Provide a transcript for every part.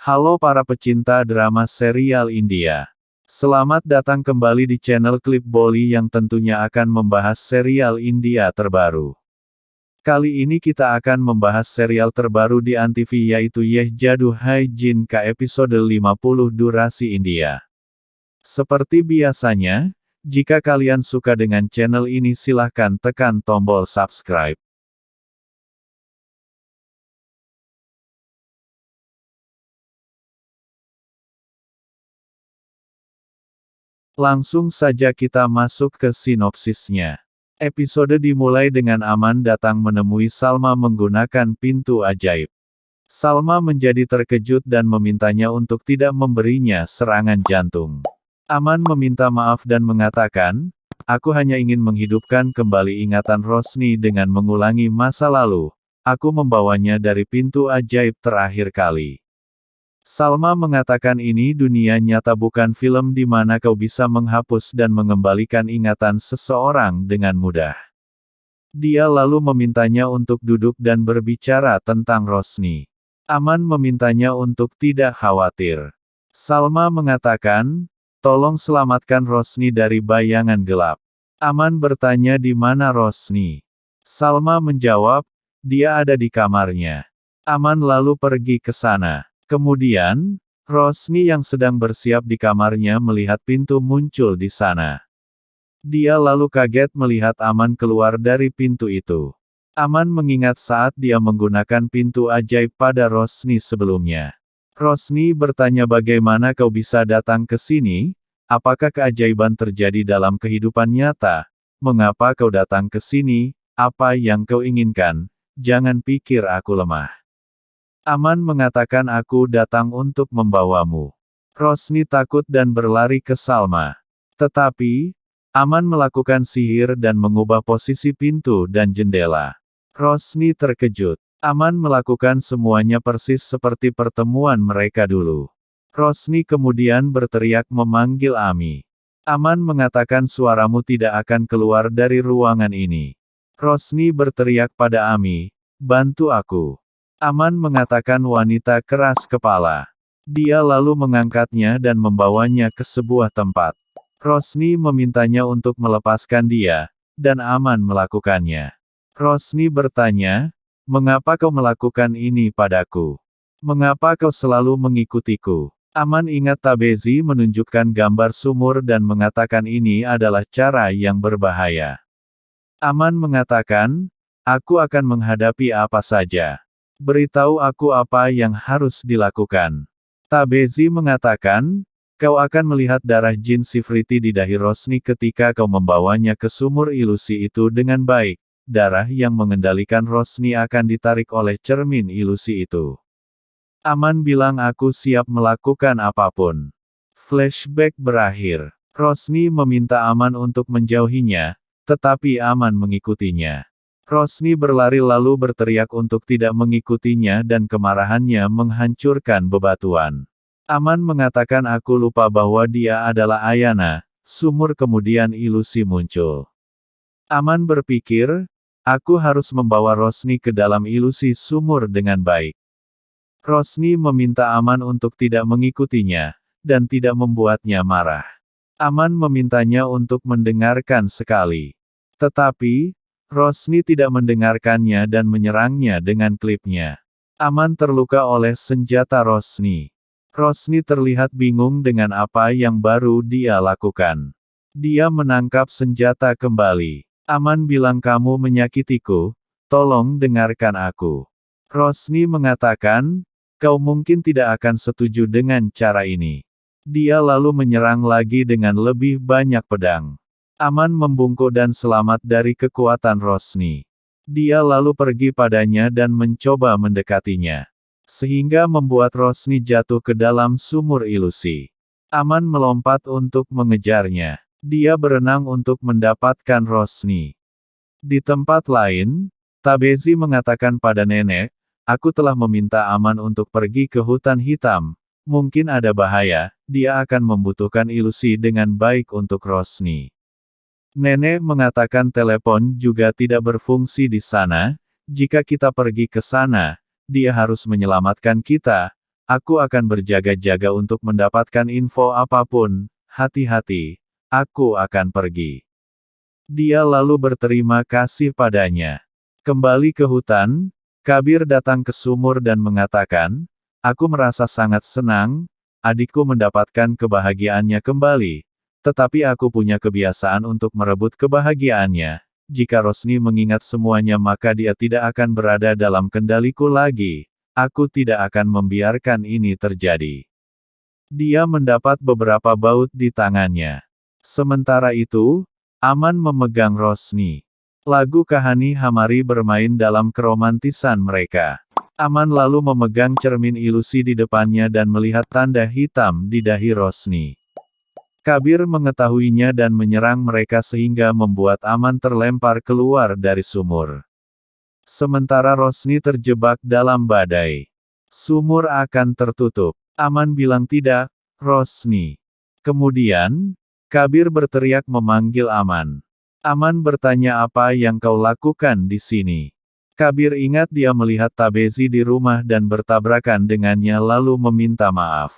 Halo para pecinta drama serial India. Selamat datang kembali di channel Klip Bolly yang tentunya akan membahas serial India terbaru. Kali ini kita akan membahas serial terbaru di Antv yaitu Yeh Jadoo Hai Jinka episode 50 durasi India. Seperti biasanya, jika kalian suka dengan channel ini silahkan tekan tombol subscribe. Langsung saja kita masuk ke sinopsisnya. Episode dimulai dengan Aman datang menemui Salma menggunakan pintu ajaib. Salma menjadi terkejut dan memintanya untuk tidak memberinya serangan jantung. Aman meminta maaf dan mengatakan, "Aku hanya ingin menghidupkan kembali ingatan Rosni dengan mengulangi masa lalu. Aku membawanya dari pintu ajaib terakhir kali." Salma mengatakan ini dunia nyata bukan film di mana kau bisa menghapus dan mengembalikan ingatan seseorang dengan mudah. Dia lalu memintanya untuk duduk dan berbicara tentang Rosni. Aman memintanya untuk tidak khawatir. Salma mengatakan, "Tolong selamatkan Rosni dari bayangan gelap." Aman bertanya di mana Rosni. Salma menjawab, "Dia ada di kamarnya." Aman lalu pergi ke sana. Kemudian, Rosni yang sedang bersiap di kamarnya melihat pintu muncul di sana. Dia lalu kaget melihat Aman keluar dari pintu itu. Aman mengingat saat dia menggunakan pintu ajaib pada Rosni sebelumnya. Rosni bertanya, "Bagaimana kau bisa datang ke sini? Apakah keajaiban terjadi dalam kehidupan nyata? Mengapa kau datang ke sini? Apa yang kau inginkan? Jangan pikir aku lemah." Aman mengatakan, "Aku datang untuk membawamu." Rosni takut dan berlari ke Salma. Tetapi, Aman melakukan sihir dan mengubah posisi pintu dan jendela. Rosni terkejut. Aman melakukan semuanya persis seperti pertemuan mereka dulu. Rosni kemudian berteriak memanggil Ami. Aman mengatakan, "Suaramu tidak akan keluar dari ruangan ini." Rosni berteriak pada Ami, "Bantu aku." Aman mengatakan wanita keras kepala. Dia lalu mengangkatnya dan membawanya ke sebuah tempat. Rosni memintanya untuk melepaskan dia, dan Aman melakukannya. Rosni bertanya, "Mengapa kau melakukan ini padaku? Mengapa kau selalu mengikutiku?" Aman ingat Tabezi menunjukkan gambar sumur dan mengatakan ini adalah cara yang berbahaya. Aman mengatakan, "Aku akan menghadapi apa saja. Beritahu aku apa yang harus dilakukan." Tabezi mengatakan, "Kau akan melihat darah jin Sifriti di dahi Rosni ketika kau membawanya ke sumur ilusi itu dengan baik. Darah yang mengendalikan Rosni akan ditarik oleh cermin ilusi itu." Aman bilang, "Aku siap melakukan apapun." Flashback berakhir. Rosni meminta Aman untuk menjauhinya, tetapi Aman mengikutinya. Rosni berlari lalu berteriak untuk tidak mengikutinya dan kemarahannya menghancurkan bebatuan. Aman mengatakan, "Aku lupa bahwa dia adalah Ayana." Sumur kemudian ilusi muncul. Aman berpikir, "Aku harus membawa Rosni ke dalam ilusi sumur dengan baik." Rosni meminta Aman untuk tidak mengikutinya, dan tidak membuatnya marah. Aman memintanya untuk mendengarkan sekali. Tetapi, Rosni tidak mendengarkannya dan menyerangnya dengan klipnya. Aman terluka oleh senjata Rosni. Rosni terlihat bingung dengan apa yang baru dia lakukan. Dia menangkap senjata kembali. Aman bilang, "Kamu menyakitiku, tolong dengarkan aku." Rosni mengatakan, "Kau mungkin tidak akan setuju dengan cara ini." Dia lalu menyerang lagi dengan lebih banyak pedang. Aman membungkuk dan selamat dari kekuatan Rosni. Dia lalu pergi padanya dan mencoba mendekatinya. Sehingga membuat Rosni jatuh ke dalam sumur ilusi. Aman melompat untuk mengejarnya. Dia berenang untuk mendapatkan Rosni. Di tempat lain, Tabezi mengatakan pada nenek, "Aku telah meminta Aman untuk pergi ke hutan hitam. Mungkin ada bahaya, dia akan membutuhkan ilusi dengan baik untuk Rosni." Nenek mengatakan telepon juga tidak berfungsi di sana. Jika kita pergi ke sana, dia harus menyelamatkan kita. Aku akan berjaga-jaga untuk mendapatkan info apapun. Hati-hati, aku akan pergi. Dia lalu berterima kasih padanya. Kembali ke hutan, Kabir datang ke sumur dan mengatakan, "Aku merasa sangat senang, adikku mendapatkan kebahagiaannya kembali. Tetapi aku punya kebiasaan untuk merebut kebahagiaannya. Jika Rosni mengingat semuanya maka dia tidak akan berada dalam kendaliku lagi. Aku tidak akan membiarkan ini terjadi." Dia mendapat beberapa baut di tangannya. Sementara itu, Aman memegang Rosni. Lagu Kahani Hamari bermain dalam keromantisan mereka. Aman lalu memegang cermin ilusi di depannya dan melihat tanda hitam di dahi Rosni. Kabir mengetahuinya dan menyerang mereka sehingga membuat Aman terlempar keluar dari sumur. Sementara Rosni terjebak dalam badai. Sumur akan tertutup. Aman bilang tidak, Rosni. Kemudian, Kabir berteriak memanggil Aman. Aman bertanya apa yang kau lakukan di sini. Kabir ingat dia melihat Tabezi di rumah dan bertabrakan dengannya lalu meminta maaf.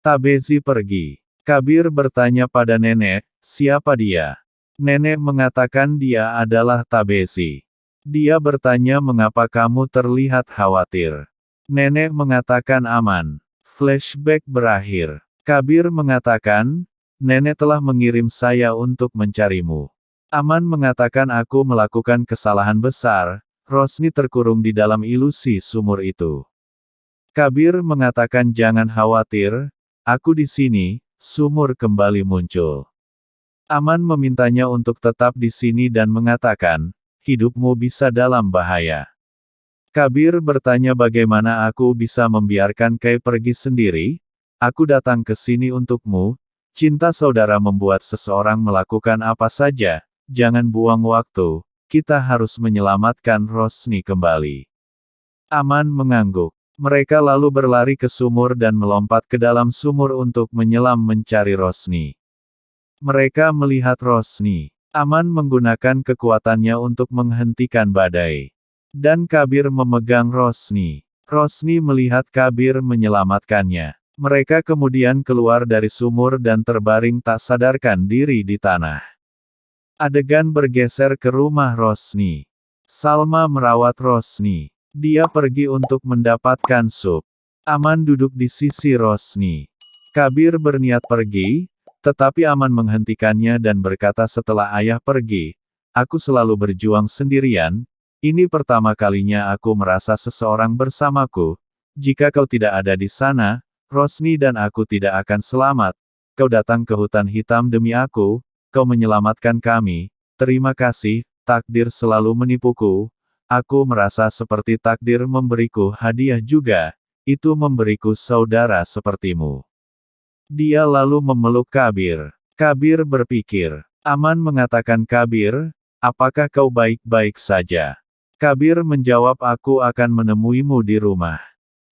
Tabezi pergi. Kabir bertanya pada nenek, siapa dia? Nenek mengatakan dia adalah Tabezi. Dia bertanya mengapa kamu terlihat khawatir. Nenek mengatakan aman. Flashback berakhir. Kabir mengatakan, nenek telah mengirim saya untuk mencarimu. Aman mengatakan aku melakukan kesalahan besar, Rosni terkurung di dalam ilusi sumur itu. Kabir mengatakan jangan khawatir, aku di sini, sumur kembali muncul. Aman memintanya untuk tetap di sini dan mengatakan, hidupmu bisa dalam bahaya. Kabir bertanya bagaimana aku bisa membiarkan Kai pergi sendiri? Aku datang ke sini untukmu. Cinta saudara membuat seseorang melakukan apa saja. Jangan buang waktu. Kita harus menyelamatkan Rosni kembali. Aman mengangguk. Mereka lalu berlari ke sumur dan melompat ke dalam sumur untuk menyelam mencari Rosni. Mereka melihat Rosni. Aman menggunakan kekuatannya untuk menghentikan badai. Dan Kabir memegang Rosni. Rosni melihat Kabir menyelamatkannya. Mereka kemudian keluar dari sumur dan terbaring tak sadarkan diri di tanah. Adegan bergeser ke rumah Rosni. Salma merawat Rosni. Dia pergi untuk mendapatkan sup. Aman duduk di sisi Rosni. Kabir berniat pergi, tetapi Aman menghentikannya dan berkata setelah ayah pergi, aku selalu berjuang sendirian, ini pertama kalinya aku merasa seseorang bersamaku. Jika kau tidak ada di sana, Rosni dan aku tidak akan selamat. Kau datang ke hutan hitam demi aku, kau menyelamatkan kami. Terima kasih, takdir selalu menipuku. Aku merasa seperti takdir memberiku hadiah juga. Itu memberiku saudara sepertimu. Dia lalu memeluk Kabir. Kabir berpikir. Aman mengatakan Kabir, apakah kau baik-baik saja? Kabir menjawab aku akan menemuimu di rumah.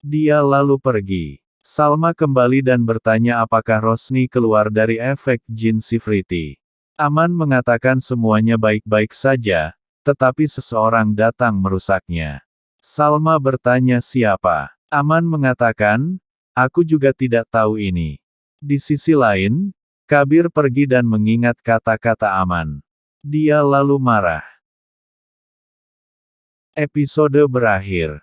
Dia lalu pergi. Salma kembali dan bertanya apakah Rosni keluar dari efek jin Sifriti. Aman mengatakan semuanya baik-baik saja, tetapi seseorang datang merusaknya. Salma bertanya siapa? Aman mengatakan, aku juga tidak tahu ini. Di sisi lain, Kabir pergi dan mengingat kata-kata Aman. Dia lalu marah. Episode berakhir.